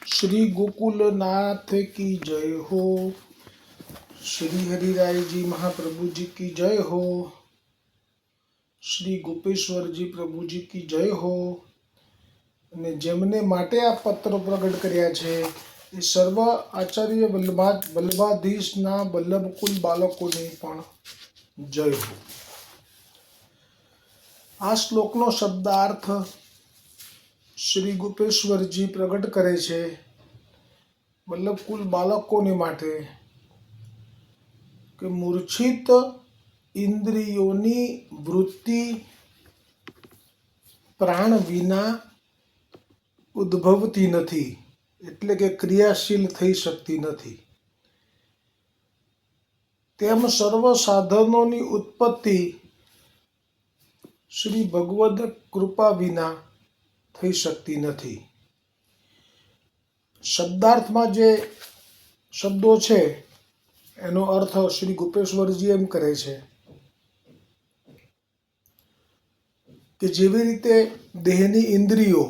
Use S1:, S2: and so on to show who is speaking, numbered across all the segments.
S1: श्री गोकुलनाथ की जय हो। श्री हरिराय जी महाप्रभु जी की जय हो। श्री गोपेश्वर जी प्रभु जी की जय हो। અને જેમને માટે આ પત્રો પ્રગટ કર્યા છે એ સર્વ આચાર્ય વલ્લભાધીશના વલ્લભકુલ બાળકોને પણ જય હો. આ શ્લોકનો શબ્દાર્થ શ્રી ગોપેશ્વરજી પ્રગટ કરે છે વલ્લભકુલ બાળકોને માટે કે મૂર્છિત ઇન્દ્રિયોની વૃત્તિ પ્રાણ વિના ઉદ્ભવતી નથી, એટલે કે ક્રિયાશીલ થઈ શકતી નથી. તેમ સર્વ સાધનોની ઉત્પત્તિ શ્રી ભગવદ કૃપા વિના થઈ શકતી નથી. શબ્દાર્થમાં જે શબ્દો છે એનો અર્થ શ્રી ગોપેશ્વરજી એમ કરે છે કે જેવી રીતે દેહની ઇન્દ્રિયો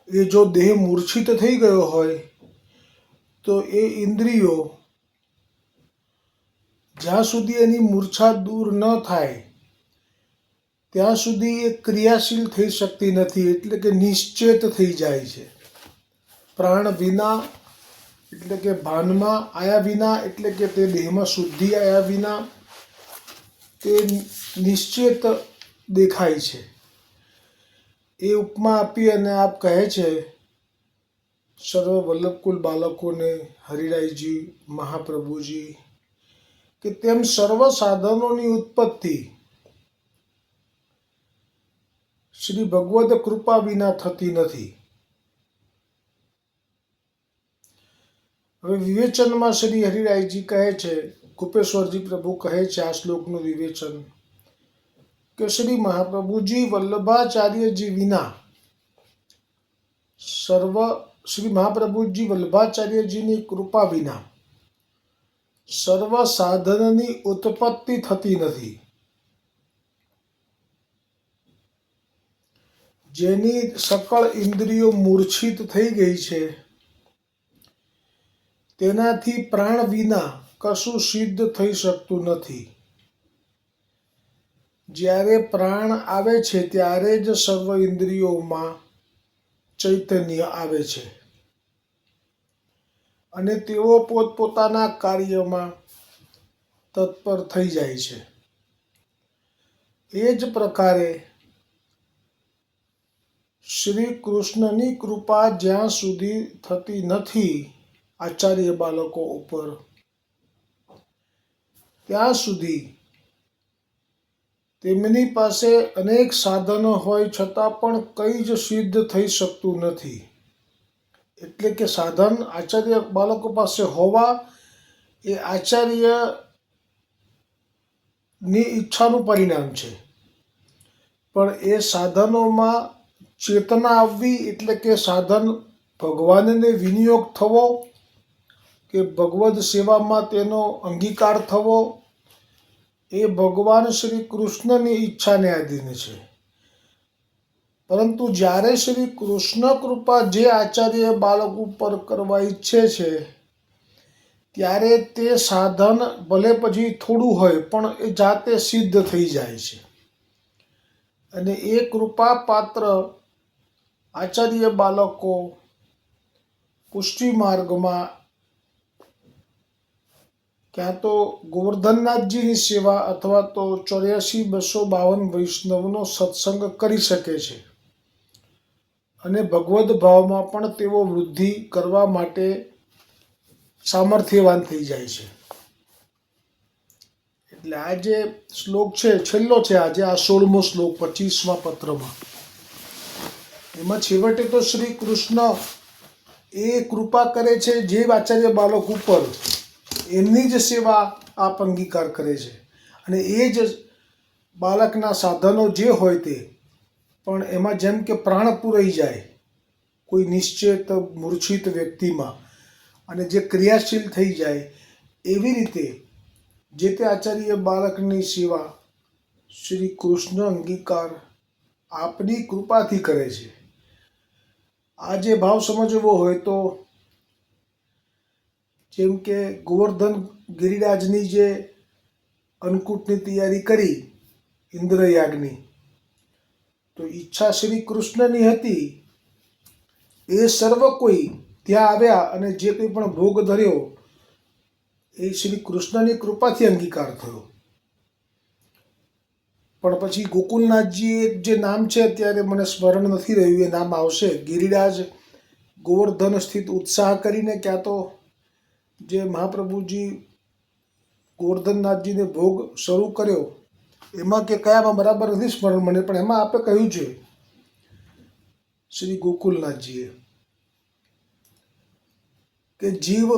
S1: એ જો દેહ મૂર્છિત થઈ ગયો હોય તો એ ઇન્દ્રિયો જ્યાં સુધી એની મૂર્છા દૂર ન થાય ત્યાં સુધી એ ક્રિયાશીલ થઈ શકતી નથી, એટલે કે નિશ્ચેત થઈ જાય છે. પ્રાણ વિના એટલે કે ભાનમાં આયા વિના, એટલે કે તે દેહમાં શુદ્ધિ આયા વિના તે નિશ્ચેત દેખાય છે. એ ઉપમા આપી અને આપ કહે છે સર્વ વલ્લભકુલ બાળકોને, હરિરાયજી મહાપ્રભુજી, કે તેમ સર્વ સાધનોની ઉત્પત્તિ શ્રી ભગવદ કૃપા વિના થતી નથી. હવે વિવેચનમાં શ્રી હરિરાયજી કહે છે, ગોપેશ્વરજી પ્રભુ કહે છે આ શ્લોકનું વિવેચન કે શ્રી મહાપ્રભુજી વલ્લભાચાર્યજી વિના શ્રી મહાપ્રભુજી વલ્લભાચાર્યજીની કૃપા વિના સર્વ સાધનની ઉત્પત્તિ થતી નથી. જેની સકળ ઇન્દ્રિયો મૂર્છિત થઈ ગઈ છે તેનાથી પ્રાણ વિના કશું સિદ્ધ થઈ શકતું નથી. જ્યારે પ્રાણ આવે છે ત્યારે જ સર્વ ઇન્દ્રિયોમાં ચૈતન્ય આવે છે અને તેઓ પોતપોતાના કાર્યમાં તત્પર થઈ જાય છે. એ જ પ્રકારે શ્રી કૃષ્ણની કૃપા જ્યાં સુધી થતી નથી આચાર્ય બાળકો ઉપર, ત્યાં સુધી તેમની પાસે અનેક સાધનો હોય છતાં પણ કંઈ જ સિદ્ધ થઈ શકતું નથી. એટલે કે સાધન આચાર્ય બાળકો પાસે હોવા એ આચાર્યની ઈચ્છાનું પરિણામ છે, પણ એ સાધનોમાં ચેતના આવવી, એટલે કે સાધન ભગવાનને વિનિયોગ થવો કે ભગવદ સેવામાં તેનો અંગીકાર થવો એ ભગવાન શ્રી કૃષ્ણની ઈચ્છાને આધીન છે. પરંતુ જ્યારે શ્રી કૃષ્ણ કૃપા જે આચાર્ય બાળક ઉપર કરવા ઈચ્છે છે ત્યારે તે સાધન ભલે પછી થોડું હોય પણ એ જાતે સિદ્ધ થઈ જાય છે. અને એ કૃપા પાત્ર આચાર્ય બાળકો પુષ્ટિ માર્ગમાં ક્યાં તો ગોવર્ધનનાથજીની સેવા અથવા તો 84,252 વૈષ્ણવનો સત્સંગ કરી શકે છે અને ભગવદ ભાવમાં પણ તેઓ વૃદ્ધિ કરવા માટે સામર્થ્યવાન થઈ જાય છે. એટલે આ જે શ્લોક છે છેલ્લો છે, આજે આ 16મો શ્લોક 25મા પત્રમાં, એમાં છેવટે તો શ્રી કૃષ્ણ એ કૃપા કરે છે જે આચાર્ય બાળક ઉપર, એમની જ સેવા આપ અંગીકાર કરે છે અને એ જ બાળકના સાધનો જે હોય તે પણ એમાં જેમ કે પ્રાણ પૂરાઈ જાય કોઈ નિશ્ચિત મૂર્છિત વ્યક્તિમાં અને જે ક્રિયાશીલ થઈ જાય, એવી રીતે જે તે આચાર્ય બાળકની સેવા શ્રી કૃષ્ણ અંગીકાર આપની કૃપાથી કરે છે. આ જે ભાવ સમજવો હોય તો જેમ કે ગોવર્ધન ગિરિરાજની જે અન્નકૂટની તૈયારી કરી ઇન્દ્રયાગની, તો ઈચ્છા શ્રી કૃષ્ણની હતી. એ સર્વ કોઈ ત્યાં આવ્યા અને જે કંઈ પણ ભોગ ધર્યો એ શ્રી કૃષ્ણની કૃપાથી અંગીકાર થયો. પણ પછી ગોકુલનાથજી એક જે નામ છે અત્યારે મને સ્મરણ નથી રહ્યું, એ નામ આવશે. ગિરિરાજ ગોવર્ધન સ્થિત ઉત્સાહ કરીને ક્યાં તો જે મહાપ્રભુજી ગોવર્ધનનાથજીને ભોગ શરૂ કર્યો એમાં કે કયામાં બરાબર નથી સ્મરણ મને, પણ એમાં આપણે કહ્યું છે શ્રી ગોકુલનાથજીએ કે જીવ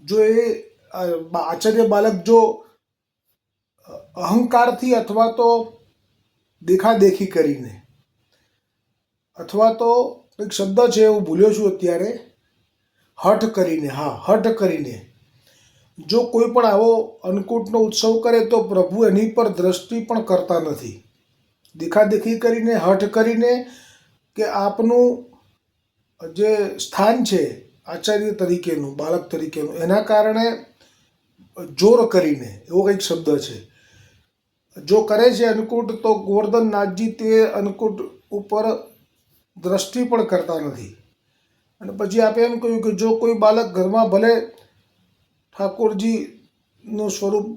S1: જો એ આચાર્ય બાલક જો અહંકારથી અથવા તો દેખાદેખી કરીને અથવા તો એક શબ્દ છે હું ભૂલ્યો છું અત્યારે, હઠ કરીને, હા હઠ કરીને જો કોઈ પણ આવો અન્નકૂટનો ઉત્સવ કરે તો પ્રભુ એની પર દ્રષ્ટિ પણ કરતા નથી. દેખાદેખી કરીને, હઠ કરીને કે આપનું જે સ્થાન છે આચાર્ય તરીકેનું, બાળક તરીકેનું, એના કારણે જોર કરીને, એવો કંઈક શબ્દ છે, જો કરે છે અન્નકૂટ તો ગોવર્ધનનાથજી તે અન્નકૂટ ઉપર દ્રષ્ટિ પણ કરતા નથી. અને પછી આપણે એમ કહ્યું કે જો કોઈ બાળક ઘરમાં ભલે ઠાકોરજીનું સ્વરૂપ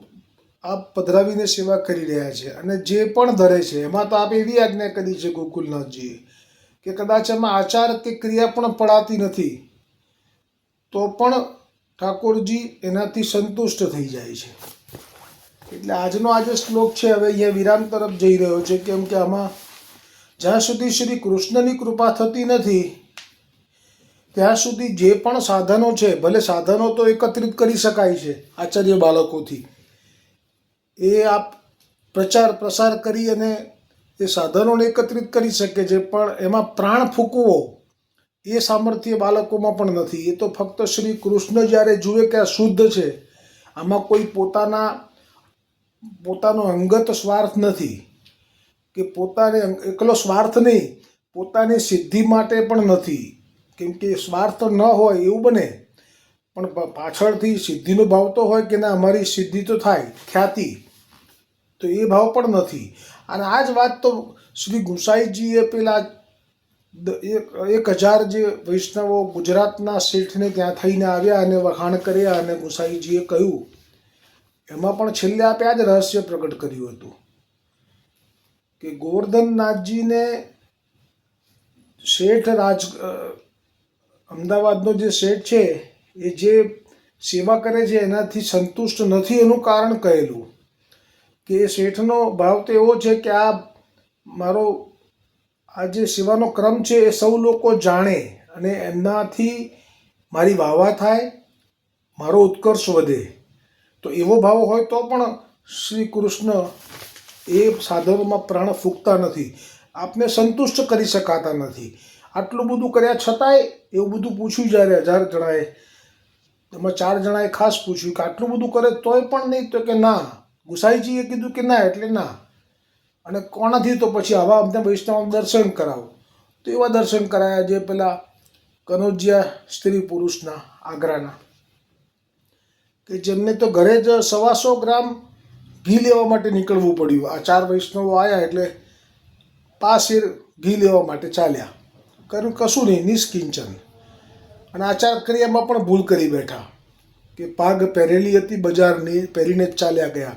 S1: આપ પધરાવીને સેવા કરી રહ્યા છે અને જે પણ ધરે છે એમાં તો આપણે એવી આજ્ઞા કરી છે ગોકુલનાથજીએ કે કદાચ એમાં આચાર કે ક્રિયા પણ પડાતી નથી તો પણ ઠાકોરજી એનાથી સંતુષ્ટ થઈ જાય છે. એટલે આજનો આ જે શ્લોક છે હવે અહીંયા વિરામ તરફ જઈ રહ્યો છે, કેમ કે આમાં જ્યાં સુધી શ્રી કૃષ્ણની કૃપા થતી નથી ત્યાં સુધી જે પણ સાધનો છે, ભલે સાધનો તો એકત્રિત કરી શકાય છે આચાર્ય બાળકોથી, એ આપ પ્રચાર પ્રસાર કરી અને એ સાધનોને એકત્રિત કરી શકે છે, પણ એમાં પ્રાણ ફૂંકવો એ સામર્થ્ય બાળકોમાં પણ નથી. એ તો ફક્ત શ્રી કૃષ્ણ જ્યારે જુએ કે આ શુદ્ધ છે, આમાં કોઈ પોતાનો અંગત સ્વાર્થ નથી, કે પોતાને એકલો સ્વાર્થ નહીં, પોતાની સિદ્ધિ માટે પણ નથી, કેમ કે સ્વાર્થ ન હોય એવું બને પણ પાછળથી સિદ્ધિનો ભાવ તો હોય કે ના અમારી સિદ્ધિ તો થાય, ખ્યાતિ, તો એ ભાવ પણ નથી. અને આ જ વાત તો શ્રી ગુસાઈજીએ પેલા 1000 જે વૈષ્ણવો ગુજરાતના શેઠને ત્યાં થઈને આવ્યા અને વખાણ કર્યા અને ગુસાઈજીએ કહ્યું, એમાં પણ છેલ્લે આપે આ જ રહસ્ય પ્રગટ કર્યું હતું કે ગોવર્ધનનાથજીને શેઠ અમદાવાદનો જે શેઠ છે એ જે સેવા કરે છે એનાથી સંતુષ્ટ નથી. એનું કારણ કહેલું કે એ શેઠનો ભાવ તો એવો છે કે આ મારો આ જે સેવાનો ક્રમ છે એ સૌ લોકો જાણે અને એમનાથી મારી વાહવા થાય, મારો ઉત્કર્ષ વધે. તો એવો ભાવ હોય તો પણ શ્રી કૃષ્ણ એ સાધનોમાં પ્રાણ ફૂંકતા નથી, આપને સંતુષ્ટ કરી શકાતા નથી. આટલું બધું કર્યા છતાંય એવું બધું પૂછ્યું જ્યારે 1000 જણાએ, એમાં 4 જણાએ ખાસ પૂછ્યું કે આટલું બધું કરે તોય પણ નહીં, તો કે ના, ગુસાઈજીએ કીધું કે ના એટલે ના. અને કોનાથી? તો પછી આવા અમને વૈષ્ણવ દર્શન કરાવો. તો એવા દર્શન કરાયા જે પેલા કનોજિયા સ્ત્રી પુરુષના આગ્રાના, કે જેમને તો ઘરે જ 125 ગ્રામ ઘી લેવા માટે નીકળવું પડ્યું. આ 4 વૈષ્ણવો આવ્યા એટલે પાસેર ઘી લેવા માટે ચાલ્યા, કર્યું કશું નહીં, નિષ્કિંચન. અને આચાર ક્રિયામાં પણ ભૂલ કરી બેઠા કે પાગ પહેરેલી હતી બજારની, પહેરીને જ ચાલ્યા ગયા.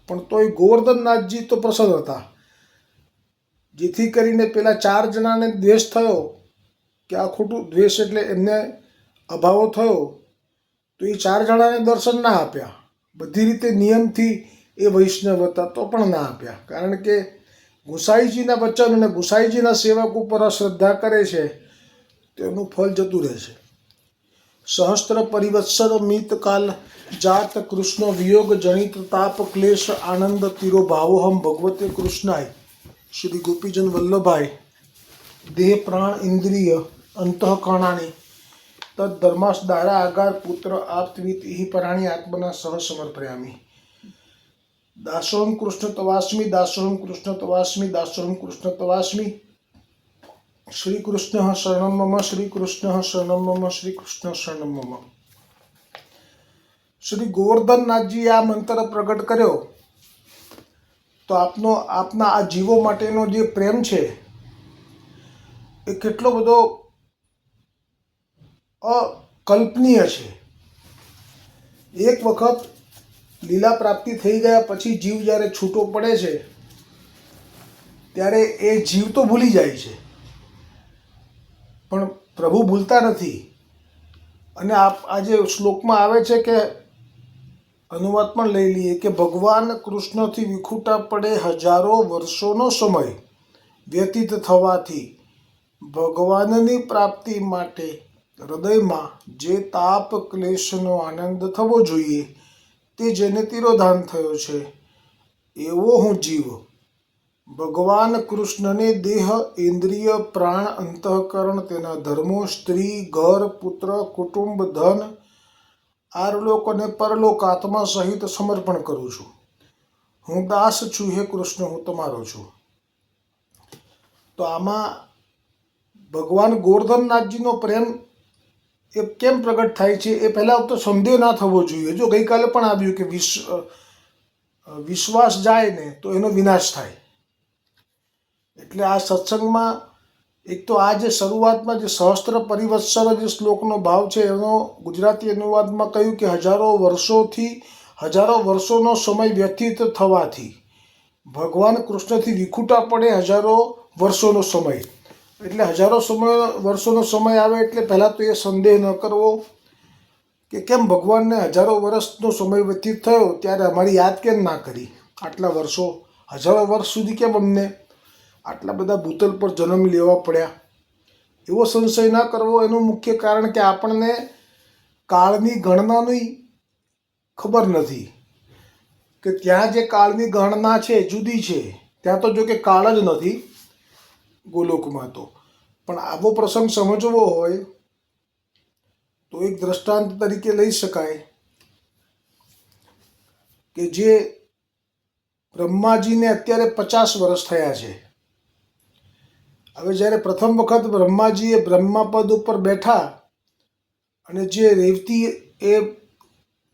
S1: પણ તોય ગોવર્ધનનાથજી તો પ્રસન્ન હતા, જેથી કરીને પેલા 4 જણાને દ્વેષ થયો કે આ ખોટું, દ્વેષ એટલે એમને અભાવો થયો, તો એ 4 જણાને દર્શન ના આપ્યા. બધી રીતે નિયમથી એ વૈષ્ણવ હતા તો પણ ના આપ્યા, કારણ કે ગુસાઈજીના વચન અને ગુસાઈજીના સેવક ઉપર શ્રદ્ધા કરે છે તો એનું ફળ જતું રહેશે. સહસ્ત્ર પરિવત્સર મિત કાલ જાત કૃષ્ણ વિયોગ જનિત તાપ ક્લેશ આનંદ તીરો ભાવોહમ ભગવતે કૃષ્ણાય શ્રી ગોપીજન વલ્લભાઈ દેહ પ્રાણ ઇન્દ્રિય અંતઃકરણાની તદ ધર્માસ દારા આગાર પુત્ર આપ્તવીત ઇહ પરાણી આત્મના સહ સમર્પયામી. દાસોહમ કૃષ્ણ તવાસ્મી, દાસોહમ કૃષ્ણ તવાસ્મી, દાસોહમ કૃષ્ણ તવાસ્મી. શ્રી કૃષ્ણ શરણમ મમ, શ્રી કૃષ્ણ શરણમ મમ, શ્રી કૃષ્ણ શરણમ મમ. શ્રી ગોવર્ધનનાથજી આ મંત્ર પ્રગટ કર્યો તો આપના આ જીવો માટેનો જે પ્રેમ છે એ કેટલો બધો અકલ્પનીય છે. એક વખત લીલા પ્રાપ્તિ થઈ ગયા પછી જીવ જ્યારે છૂટો પડે છે ત્યારે એ જીવ તો ભૂલી જાય છે, પણ પ્રભુ ભૂલતા નથી. અને આજે શ્લોકમાં આવે છે કે અનુવાદ પણ લઈ લઈએ કે ભગવાન કૃષ્ણથી વિખૂટા પડે હજારો વર્ષોનો સમય વ્યતીત થવાથી ભગવાનની પ્રાપ્તિ માટે હૃદયમાં જે તાપ ક્લેશનો આનંદ થવો જોઈએ તે જેને તિરોધાન થયો છે એવો હું જીવ ભગવાન કૃષ્ણને દેહ, ઇન્દ્રિય, પ્રાણ, અંતઃકરણ, તેના ધર્મો, સ્ત્રી, ઘર, પુત્ર, કુટુંબ, ધન, આરલોક અને પરલોક આત્મા સહિત સમર્પણ કરું છું. હું દાસ છું, હે કૃષ્ણ, હું તમારો છું. તો આમાં ભગવાન ગોવર્ધનનાથજીનો પ્રેમ એ કેમ પ્રગટ થાય છે એ પહેલાં તો સંદેહ ના થવો જોઈએ. જો ગઈકાલે પણ આવ્યું કે વિશ્વાસ જાય ને તો એનો વિનાશ થાય. એટલે આ સત્સંગમાં એક તો આ જે શરૂઆતમાં જે સહસ્ત્ર પરિવત્સર જે શ્લોકનો ભાવ છે એનો ગુજરાતી અનુવાદમાં કહ્યું કે હજારો વર્ષોનો સમય વ્યતીત થવાથી ભગવાન કૃષ્ણથી વિખૂટા પડે હજારો વર્ષોનો સમય. એટલે વર્ષોનો સમય આવે એટલે પહેલાં તો એ સંદેહ ન કરવો કે કેમ ભગવાનને હજારો વર્ષનો સમય વ્યતીત થયો ત્યારે અમારી યાદ કેમ ના કરી, આટલા વર્ષો હજારો વર્ષ સુધી કેમ અમને આટલા બધા ભૂતલ પર જન્મ લેવા પડ્યા, એવો સંશય ના કરવો. એનું મુખ્ય કારણ કે આપણને કાળની ગણનાની ખબર નથી કે ત્યાં જે કાળની ગણના છે જુદી છે. ત્યાં તો જો કે કાળ જ નથી ગોલોકમાં તો. પણ આવો પ્રસંગ સમજવો હોય તો એક દ્રષ્ટાંત તરીકે લઈ શકાય કે જે બ્રહ્માજીને અત્યારે 50 વર્ષ થયા છે. હવે જ્યારે પ્રથમ વખત બ્રહ્માજીએ બ્રહ્માપદ ઉપર બેઠા અને જે રેવતી એ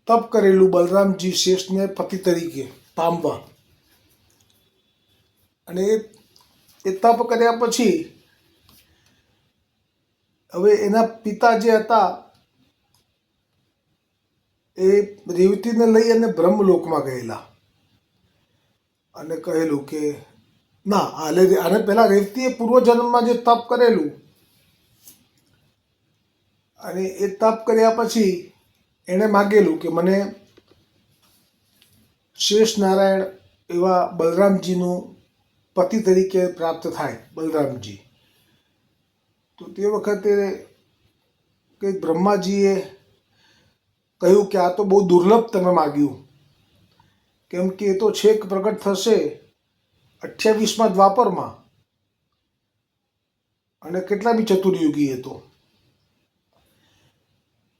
S1: તપ કરેલું બલરામજી શેષને પતિ તરીકે પામવા, અને એ તપ કર્યા પછી હવે એના પિતા જે હતા એ રેવતીને લઈ અને બ્રહ્મલોકમાં ગયેલા અને કહેલું કે ના, આને પહેલાં રેવતીએ પૂર્વજન્મમાં જે તપ કરેલું અને એ તપ કર્યા પછી એણે માગેલું કે મને શેષ નારાયણ એવા બલરામજીનું પતિ તરીકે પ્રાપ્ત થાય, બલરામજી. તો તે વખતે કંઈક બ્રહ્માજીએ કહ્યું કે આ તો બહુ દુર્લભ તમે માગ્યું, કેમ કે એ તો છેક પ્રગટ થશે 28મા દ્વાપરમાં, અને કેટલામી ચતુર્યુગી એ તો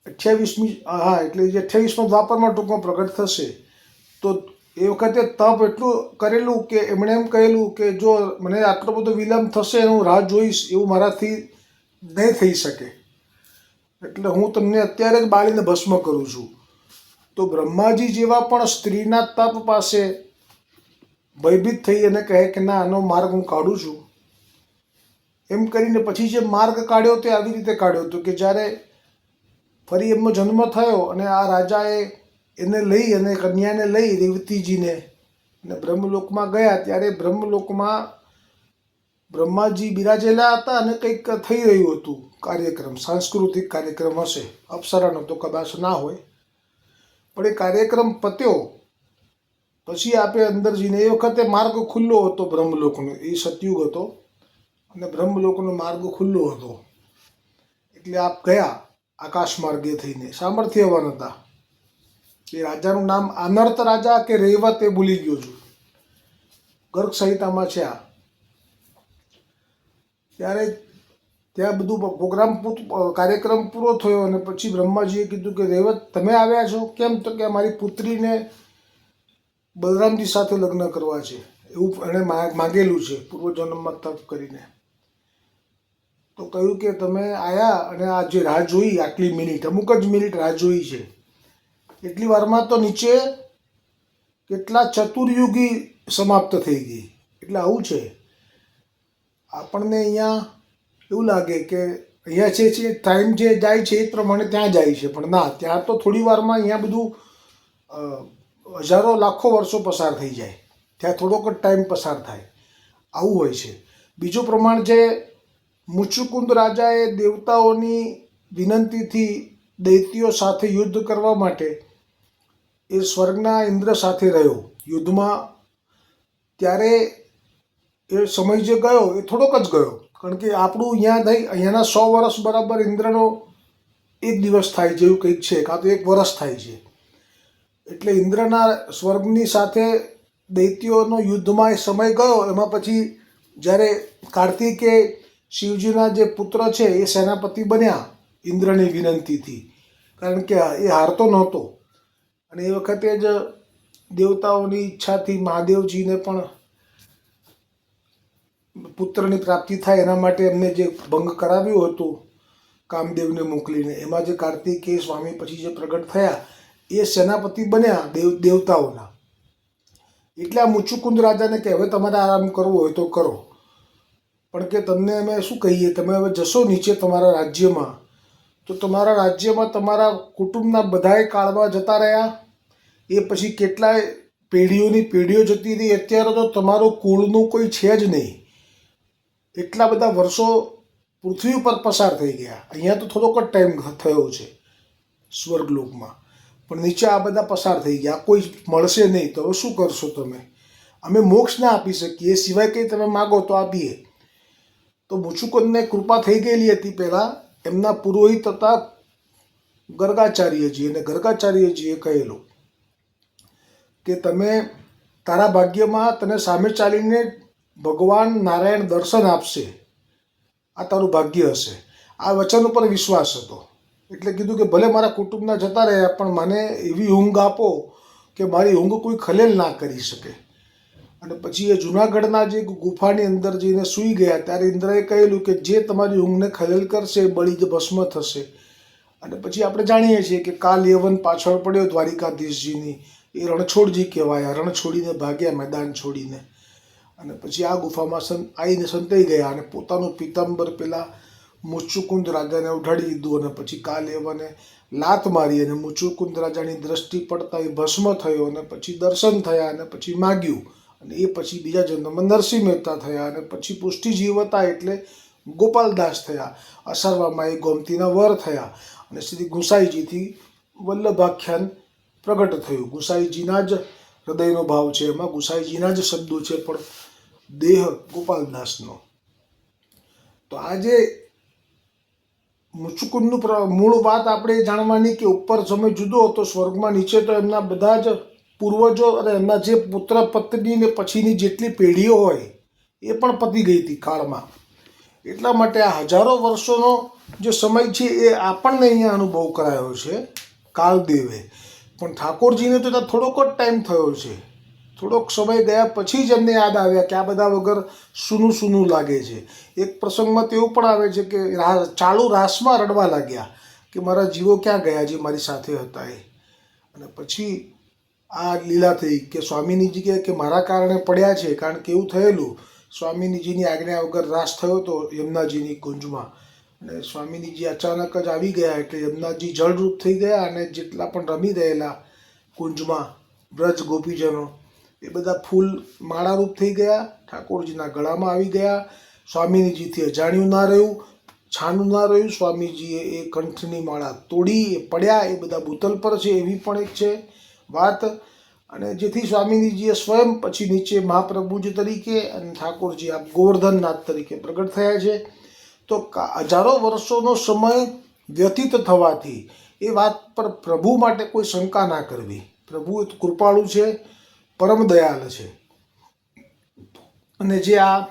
S1: 28મી, હા, એટલે જે 28મા દ્વાપરમાં ટૂંકમાં પ્રગટ થશે. તો એ વખતે તપ એટલું કરેલું કે એમણે એમ કહેલું કે જો મને આટલો બધો વિલંબ થશે હું રાહ જોઈશ એવું મારાથી નહીં થઈ શકે, એટલે હું તમને અત્યારે જ બાળીને ભસ્મ કરું છું. તો બ્રહ્માજી જેવા પણ સ્ત્રીના તપ પાસે ભયભીત થઈ અને કહે કે ના, આનો માર્ગ હું કાઢું છું. એમ કરીને પછી જે માર્ગ કાઢ્યો તે આવી રીતે કાઢ્યો હતો કે જ્યારે ફરી એમનો જન્મ થયો અને આ રાજાએ એને લઈ અને કન્યાને લઈ રેવતીજીને અને બ્રહ્મલોકમાં ગયા, ત્યારે બ્રહ્મલોકમાં બ્રહ્માજી બિરાજેલા હતા અને કંઈક થઈ રહ્યું હતું કાર્યક્રમ, સાંસ્કૃતિક કાર્યક્રમ હશે, અપ્સરાનો તો કદાચ ના હોય. પણ એ કાર્યક્રમ પત્યો પછી આપે અંદર જઈને, એ વખતે માર્ગ ખુલ્લો હતો બ્રહ્મલોકનો, એ સતયુગ હતો અને બ્રહ્મલોકનો માર્ગ ખુલ્લો હતો. એટલે આપ ગયા આકાશ માર્ગે થઈને, સામર્થ્યવાન હતા. એ રાજાનું નામ આનર્ત રાજા કે રેવત એ ભૂલી ગયો છું, ગર્ગ સંહિતામાં છે આ. ત્યારે ત્યાં બધું કાર્યક્રમ પૂરો થયો અને પછી બ્રહ્માજીએ કીધું કે રેવત તમે આવ્યા છો કેમ? તો કે મારી પુત્રીને બલરામજી સાથે લગ્ન કરવા છે, એવું એણે માગેલું છે પૂર્વજન્મમાં તપ કરીને. તો કહ્યું કે તમે આવ્યા અને આ જે રાહ જોઈ આટલી મિનિટ, અમુક જ મિનિટ રાહ જોઈ છે, એટલી વારમાં તો નીચે કેટલા ચતુર્યુગી સમાપ્ત થઈ ગઈ. એટલે આવું છે. આપણને અહીંયા એવું લાગે કે અહીંયા છે ટાઈમ જે જાય છે એ પ્રમાણે ત્યાં જાય છે, પણ ના, ત્યાં તો થોડી વારમાં અહીંયા બધું હજારો લાખો વર્ષો પસાર થઈ જાય, ત્યાં થોડોક જ ટાઈમ પસાર થાય. આવું હોય છે. બીજું પ્રમાણ છે, મુચુકુંદ રાજાએ દેવતાઓની વિનંતીથી દૈત્યો સાથે યુદ્ધ કરવા માટે એ સ્વર્ગના ઇન્દ્ર સાથે રહ્યો યુદ્ધમાં. ત્યારે એ સમય જે ગયો એ થોડોક જ ગયો, કારણ કે આપણું અહીંયાના 100 વર્ષ બરાબર ઇન્દ્રનો એક દિવસ થાય જેવું કંઈક છે, કાં તો 1 વર્ષ થાય છે. એટલે ઇન્દ્રના સ્વર્ગની સાથે દૈત્યોનો યુદ્ધમાં એ સમય ગયો. એમાં પછી જ્યારે કાર્તિકે શિવજીના જે પુત્ર છે એ સેનાપતિ બન્યા ઇન્દ્રની વિનંતીથી, કારણ કે એ હારતો નહોતો. અને એ વખતે જ દેવતાઓની ઈચ્છાથી મહાદેવજીને પણ પુત્રની પ્રાપ્તિ થાય એના માટે એમને જે ભંગ કરાવ્યું હતું કામદેવને મોકલીને, એમાં જે કાર્તિકેય સ્વામી પછી જે પ્રગટ થયા એ સેનાપતિ બન્યા દેવતાઓના. એટલે આ મુચુકુંદ રાજાને કે હવે તમારે આરામ કરવો હોય તો કરો, પણ કે તમને અમે શું કહીએ, તમે હવે જશો નીચે તમારા રાજ્યમાં, તો તમારા રાજ્યમાં તમારા કુટુંબના બધાય કાળમાં જતા રહ્યા. એ પછી કેટલાય પેઢીઓની પેઢીઓ જતી રહી. અત્યારે તો તમારું કુળનું કોઈ છે જ નહીં. એટલા બધા વર્ષો પૃથ્વી ઉપર પસાર થઈ ગયા. અહીંયા તો થોડોક જ ટાઈમ થયો છે સ્વર્ગલોકમાં, પણ નીચે આ બધા પસાર થઈ ગયા. કોઈ મળશે નહીં, તો હવે શું કરશો તમે? અમે મોક્ષ ના આપી શકીએ, એ સિવાય કંઈ તમે માગો તો આપીએ. તો મુચુકુંદને કૃપા થઈ ગયેલી હતી પહેલાં એમના પુરોહિત હતા ગર્ગાચાર્યજી, અને ગર્ગાચાર્યજીએ કહેલું કે તમે તારા ભાગ્યમાં તને સામે ચાલીને ભગવાન નારાયણ દર્શન આપશે, આ તારું ભાગ્ય હશે. આ વચન ઉપર વિશ્વાસ હતો. એટલે કીધું કે ભલે મારા કુટુંબના જતા રહ્યા, પણ મને એવી ઊંઘ આપો કે મારી ઊંઘ કોઈ ખલેલ ના કરી શકે. અને પછી એ જૂનાગઢના જે ગુફાની અંદર જઈને સૂઈ ગયા ત્યારે ઇન્દ્રએ કહેલું કે જે તમારી ઊંઘને ખલેલ કરશે એ બળી જ ભસ્મ થશે. અને પછી આપણે જાણીએ છીએ કે કાલ યવન પાછળ પડ્યો દ્વારિકાધીશજીની, એ રણછોડજી કહેવાય. રણ છોડીને ભાગ્યા, મેદાન છોડીને. અને પછી આ ગુફામાં આવીને સંતાઈ ગયા અને પોતાનું પિતાંબર પેલા મુચુકુંદ રાજાને ઉઢાડી દીધું. અને પછી કાલ યવને લાત મારી અને મુચુકુંદ રાજાની દ્રષ્ટિ પડતા એ ભસ્મ થયો. અને પછી દર્શન થયા અને પછી માગ્યું, અને એ પછી બીજા જન્મમાં નરસિંહ મહેતા થયા. અને પછી પુષ્ટિજીવ હતા એટલે ગોપાલદાસ થયા. અસરવામાં એ ગોમતીના વર થયા. અને શ્રી ગુસાઈજીથી વલ્લભાખ્યાન પ્રગટ થયું. ગુસાઈજીના જ હૃદયનો ભાવ છે, એમાં ગુસાઈજીના જ શબ્દો છે, પણ દેહ ગોપાલદાસનો. તો આજે મુચુકુંદનું મૂળ વાત આપણે જાણવાની કે ઉપર સમય જુદો હતો સ્વર્ગમાં, નીચે તો એમના બધા જ પૂર્વજો અને એમના જે પુત્ર પત્ની ને પછીની જેટલી પેઢીઓ હોય એ પણ પતી ગઈ હતી કાળમાં. એટલા માટે આ હજારો વર્ષોનો જે સમય છે એ આપણને અહીંયા અનુભવ કરાયો છે કાલદેવે. પણ ઠાકોરજીને તો ત્યાં થોડોક જ ટાઈમ થયો છે. થોડોક સમય ગયા પછી જ એમને યાદ આવ્યા કે આ બધા વગર સૂનું સૂનું લાગે છે. એક પ્રસંગમાં તો એવું પણ આવે છે કે ચાલુ રાસમાં રડવા લાગ્યા કે મારા જીવો ક્યાં ગયા જે મારી સાથે હતા એ. અને પછી આ લીલા થઈ કે સ્વામિનીજી કહે કે મારા કારણે પડ્યા છે, કારણ કે એવું થયેલું સ્વામિનીજીની આજ્ઞા વગર રાસ થયો હતો યમુનાજીની કુંજમાં, અને સ્વામિનીજી અચાનક જ આવી ગયા એટલે યમુનાજી જળરૂપ થઈ ગયા. અને જેટલા પણ રમી રહેલા કુંજમાં વ્રજ ગોપીજનો એ બધા ફૂલ માળારૂપ થઈ ગયા, ઠાકોરજીના ગળામાં આવી ગયા. સ્વામિનીજીથી અજાણ્યું ના રહ્યું, છાનું ના રહ્યું. સ્વામીજીએ એ કંઠની માળા તોડી, એ પડ્યા, એ બધા ભૂતલ પર છે, એવી પણ એક છે વાત. અને જેથી સ્વામિનીજીએ સ્વયં પછી નીચે મહાપ્રભુજી તરીકે અને ઠાકોરજી આ ગોવર્ધનનાથ તરીકે પ્રગટ થયા છે. તો હજારો વર્ષોનો સમય વ્યતીત થવાથી એ વાત પર પ્રભુ માટે કોઈ શંકા ના કરવી. પ્રભુ કૃપાળુ છે, પરમ દયાળ છે. અને જે આ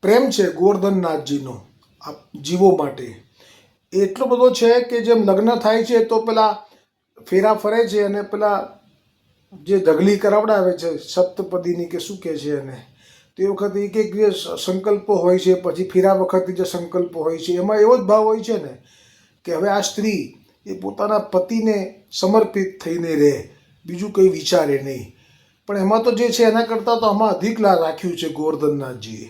S1: પ્રેમ છે ગોવર્ધનનાથજીનો આ જીવો માટે એ એટલો બધો છે કે જેમ લગ્ન થાય છે તો પેલા ફેરા ફરે છે અને પેલા જે ઢગલી કરાવડાવે છે સપ્તપદીની કે શું કહે છે એને, તે વખતે એક એક જે સંકલ્પો હોય છે, પછી ફેરા વખતે જે સંકલ્પો હોય છે, એમાં એવો જ ભાવ હોય છે ને કે હવે આ સ્ત્રી એ પોતાના પતિને સમર્પિત થઈને રહે, બીજું કંઈ વિચારે નહીં. પણ એમાં તો જે છે એના કરતાં તો આમાં અધિક લાભ રાખ્યું છે ગોવર્ધનનાથજીએ,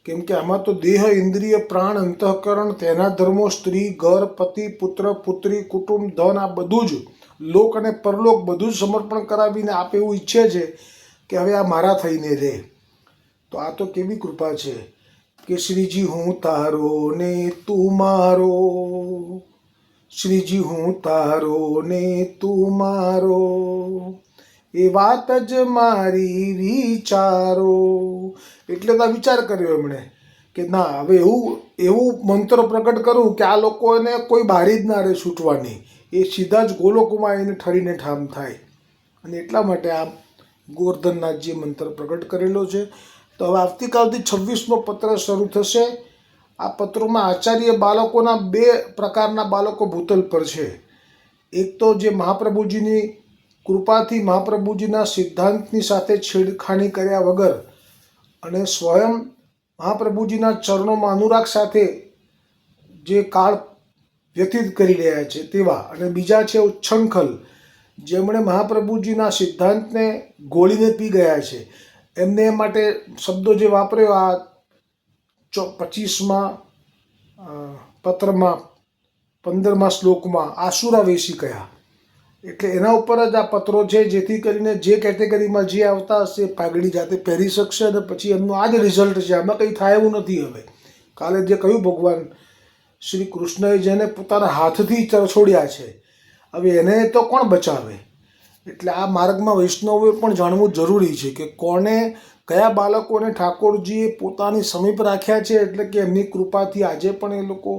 S1: કેમ કે આમાં તો દેહ, ઇન્દ્રિય, પ્રાણ, અંતઃકરણ, તેના ધર્મો, સ્ત્રી, ઘર, પતિ, પુત્ર, પુત્રી, કુટુંબ, ધન, આ બધું જ લોક અને પરલોક બધું જ સમર્પણ કરાવીને આપે એવું ઈચ્છે છે કે હવે આ મારા થઈને રહે. તો આ તો કેવી કૃપા છે કે શ્રીજી હું તારો ને તું મારો, શ્રીજી હું તારો ને તું મારો, એ વાત જ મારી વિચારો. એટલે તો વિચાર કર્યો એમણે કે ના, હવે એવું મંત્ર પ્રગટ કરું કે આ લોકોને કોઈ બારી જ ના રહે છૂટવાની, એ સીધા જ ગોલોકમાં એને ઠરીને ઠામ થાય. અને એટલા માટે આ ગોવર્ધનનાથજીએ મંત્ર પ્રગટ કરેલો છે. તો હવે આવતીકાલથી 26મો પત્ર શરૂ થશે. આ પત્રોમાં આચાર્ય બાળકોના 2 પ્રકારના બાળકો ભૂતલ પર છે. એક તો જે મહાપ્રભુજીની કૃપાથી મહાપ્રભુજીના સિદ્ધાંતની સાથે છેડખાની કર્યા વગર અને સ્વયં મહાપ્રભુજીના ચરણોમાં અનુરાગ સાથે જે કાળ વ્યતીત કરી રહ્યા છે તેવા. અને બીજા છે ઉચ્છંખલ, જેમણે મહાપ્રભુજીના સિદ્ધાંતને ગોળીને પી ગયા છે. એમને એ માટે શબ્દો જે વાપર્યો આ 25મા પત્રમાં 15મા શ્લોકમાં આસુરાવેશી કયા. એટલે એના ઉપર જ આ પત્રો છે, જેથી કરીને જે કેટેગરીમાં જે આવતા હશે પાઘડી જાતે પહેરી શકશે. અને પછી એમનું આ જ રિઝલ્ટ છે, આમાં કંઈ થાય એવું નથી. હવે કાલે જે કહ્યું ભગવાન શ્રી કૃષ્ણએ જેને પોતાના હાથથી છોડ્યા છે, હવે એને તો કોણ બચાવે? એટલે આ માર્ગમાં વૈષ્ણવોએ પણ જાણવું જરૂરી છે કે કોને, કયા બાળકોને ઠાકોરજીએ પોતાની સમીપ રાખ્યા છે, એટલે કે એમની કૃપાથી આજે પણ એ લોકો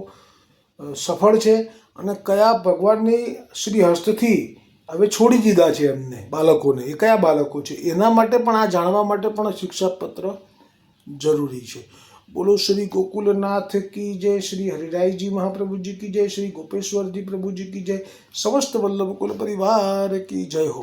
S1: સફળ છે, અને કયા ભગવાનની શ્રી હસ્તથી હવે છોડી દીધા છે એમને બાળકોને, એ કયા બાળકો છે. એના માટે પણ આ જાણવા માટે પણ શિક્ષાપત્ર જરૂરી છે. બોલો શ્રી ગોકુલનાથ કી જય, શ્રી હરિરાયજી મહાપ્રભુજી કી જય, શ્રી ગોપેશ્વરજી પ્રભુજી કી જય, સમસ્ત વલ્લભ કુલ પરિવાર કી જય હો.